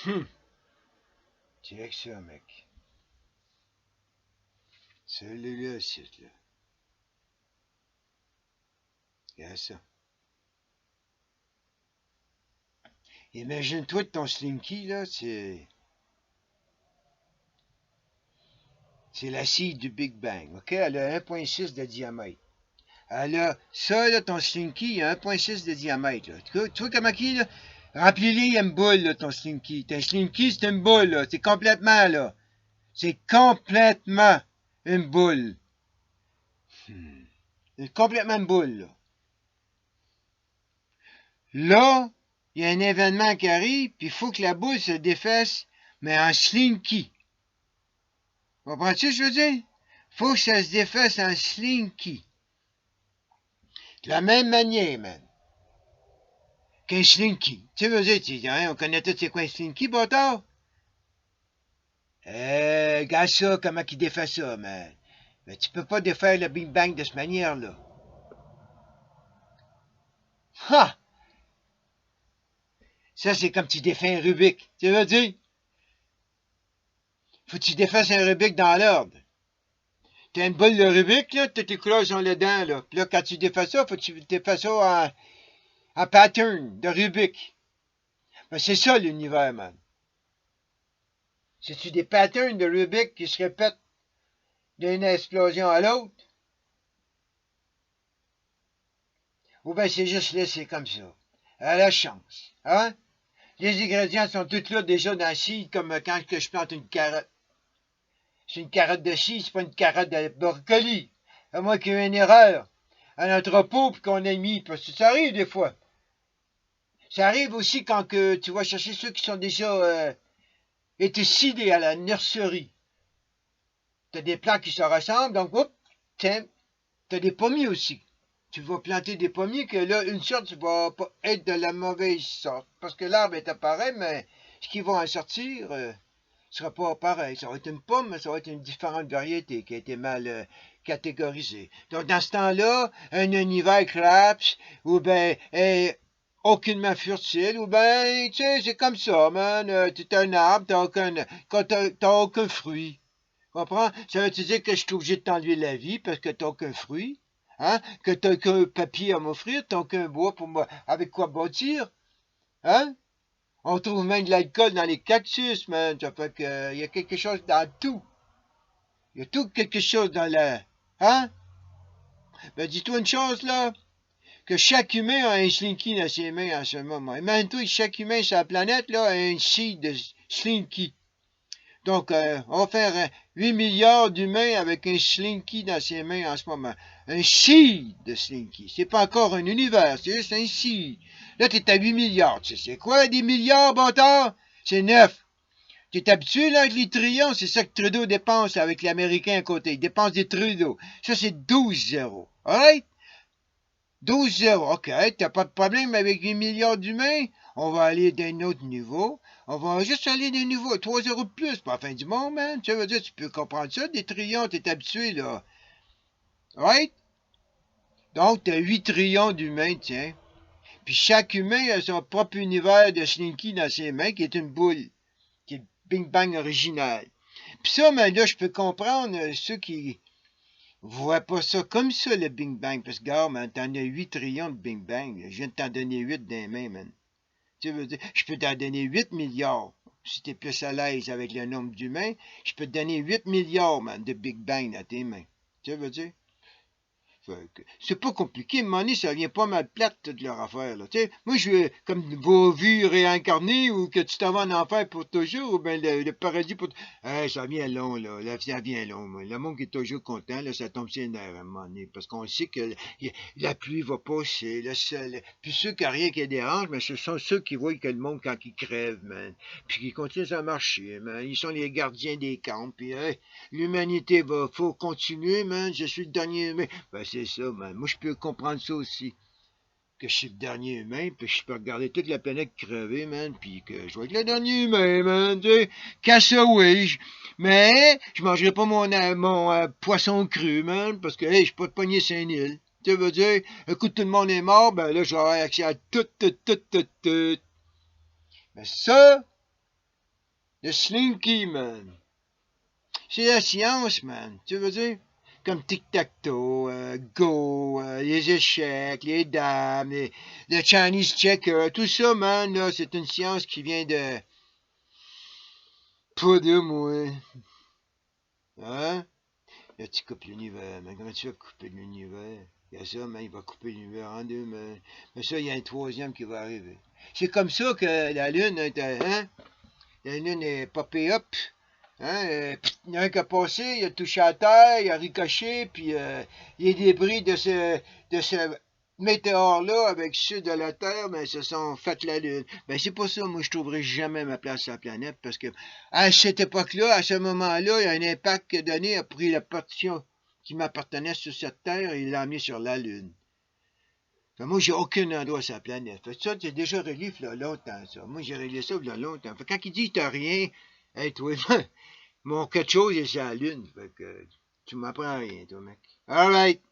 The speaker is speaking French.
Hum, check ça, mec. Celui-là, c'est là. Regarde ça. Imagine-toi ton Slinky, là, c'est l'acide du Big Bang, OK? Elle a 1,6 de diamètre. Elle a ça, là, ton Slinky, il a 1,6 de diamètre. Là. Tu vois comment qui, là? Remplis-les une boule, là, ton Slinky. Ton Slinky, c'est une boule, là. C'est complètement, là. C'est complètement une boule. C'est complètement une boule, là. Là, il y a un événement qui arrive, puis il faut que la boule se défasse, mais en Slinky. Comprends-tu ce que je veux dire? Faut que ça se défasse en Slinky. De la même manière, man, qu'un Slinky. Tu veux dire, hein, on connaît tous c'est quoi un Slinky, bâtard? Regarde ça, comment il défait ça, man. Mais tu peux pas défaire le Big Bang de cette manière-là. Ha! Ça, c'est comme tu défais un Rubik. Tu veux dire? Faut que tu défasses un Rubik dans l'ordre. T'as une boule de Rubik, là, toutes les couleurs sont là-dedans, là. Puis là, quand tu défais ça, faut que tu défais ça en pattern de Rubik. Ben, c'est ça, l'univers, man. C'est-tu des patterns de Rubik qui se répètent d'une explosion à l'autre? Ou bien c'est juste laissé comme ça? À la chance. Hein? Les ingrédients sont tous là déjà dans le seed, comme quand je plante une carotte. C'est une carotte de seed, c'est pas une carotte de brocoli. À moins qu'il y ait une erreur à l'entrepôt puis qu'on ait mis, parce que ça arrive des fois. Ça arrive aussi quand que tu vas chercher ceux qui sont déjà été seedés à la nurserie. T'as des plants qui se ressemblent, donc, hop, tiens, t'as des pommiers aussi. Tu vas planter des pommiers que là, une sorte va pas être de la mauvaise sorte. Parce que l'arbre est pareil, mais ce qui va en sortir sera pas pareil. Ça va être une pomme, mais ça va être une différente variété qui a été mal catégorisée. Donc, dans ce temps-là, un univers collapse, ou ben est aucunement fertile, ou ben, tu sais, c'est comme ça, man. T'es un arbre, t'as aucun fruit. Comprends? Ça veut dire que je suis obligé de t'enlever la vie parce que t'as aucun fruit? Hein? Que t'as qu'un papier à m'offrir, t'as qu'un bois pour moi, avec quoi bâtir? Hein? On trouve même de l'alcool dans les cactus, man. Ça fait que, il y a quelque chose dans tout. Il y a tout quelque chose dans la, hein? Ben, dis-toi une chose, là, que chaque humain a un slinky dans ses mains en ce moment. Imagine-toi que chaque humain sur la planète, là, a un seed de slinky. Donc, on va faire 8 milliards d'humains avec un Slinky dans ses mains en ce moment. Un seed de Slinky. C'est pas encore un univers, c'est juste un seed. Là, t'es à 8 milliards. Tu sais, c'est quoi des milliards, bâtard? C'est 9. T'es habitué, là, avec les trillions? C'est ça que Trudeau dépense avec l'Américain à côté. Il dépense des Trudeau. Ça, c'est 12 zéros. Alright? 12 zéros. OK, t'as pas de problème avec 8 milliards d'humains? On va aller d'un autre niveau. On va juste aller d'un niveau. 3 zéros de plus, pas la fin du monde, man. Tu veux dire, tu peux comprendre ça? Des trillions, t'es habitué, là. Right? Donc, t'as 8 trillions d'humains, tiens. Puis chaque humain a son propre univers de Slinky dans ses mains, qui est une boule. Qui est le Big Bang original. Puis ça, man, là, je peux comprendre ceux qui voient pas ça comme ça, le Big Bang. Parce que, gars, man, t'en as 8 trillions de Big Bang. Je viens de t'en donner 8 dans les mains, man. Tu veux dire, je peux t'en donner 8 milliards. Si t'es plus à l'aise avec le nombre d'humains, je peux te donner 8 milliards, man, de Big Bang dans tes mains. Tu veux dire? C'est pas compliqué, à un moment donné, ça vient pas mal plate, toute leur affaire, là. Tu sais, moi, je veux, comme vos vies réincarnées, ou que tu t'en vas en enfer pour toujours, ou bien le paradis pour... ça vient long, là. Ça vient long, moi. Le monde qui est toujours content, là, ça tombe sur les nerfs, à un moment donné, parce qu'on sait que la pluie va passer, le sol... Puis ceux qui n'ont rien qui les dérange, mais ce sont ceux qui voient que le monde, quand il crève, man, puis qui continuent à marcher, man, ils sont les gardiens des camps, puis l'humanité faut continuer, man, je suis le dernier humain. Ben, c'est ça, man. Moi, je peux comprendre ça aussi. Que je suis le dernier humain, puis je peux regarder toute la planète crever, man, puis que je vais être le dernier humain, man, tu sais. Cassaway. Mais, je mangerai pas mon poisson cru, man, parce que, hey, je suis pas de pogner Saint-Nil. Tu veux dire, écoute, tout le monde est mort, ben là, j'aurai accès à tout. Mais ça, de Slinky, man. C'est la science, man. Tu veux dire? Comme tic-tac-toe, go, les échecs, les dames, le Chinese checker, tout ça, man, là, c'est une science qui vient de... Pas de moi. Hein? Là, tu coupes l'univers, mais comment tu vas couper l'univers? Il y a ça, mais il va couper l'univers en deux, mais ça, il y a un troisième qui va arriver. C'est comme ça que la Lune, hein? La Lune est popée up. Hein? Il y en a un qui a passé, il a touché à terre, il a ricoché, puis les débris de ce météore-là, avec ceux de la Terre, ben, se sont fait la Lune. Ben, c'est pas ça, moi, je trouverai jamais ma place sur la planète, parce que à cette époque-là, à ce moment-là, il y a un impact que donné a pris la portion qui m'appartenait sur cette Terre et il l'a mis sur la Lune. Fait, moi, j'ai aucun endroit sur la planète. Fait, ça, j'ai déjà réglé il y a longtemps, ça. Moi, j'ai réglé ça il y a longtemps. Fait, quand il dit t'as rien, hey, toi, mon quelque chose est sur la Lune. Fait que tu m'apprends rien, toi, mec. Alright.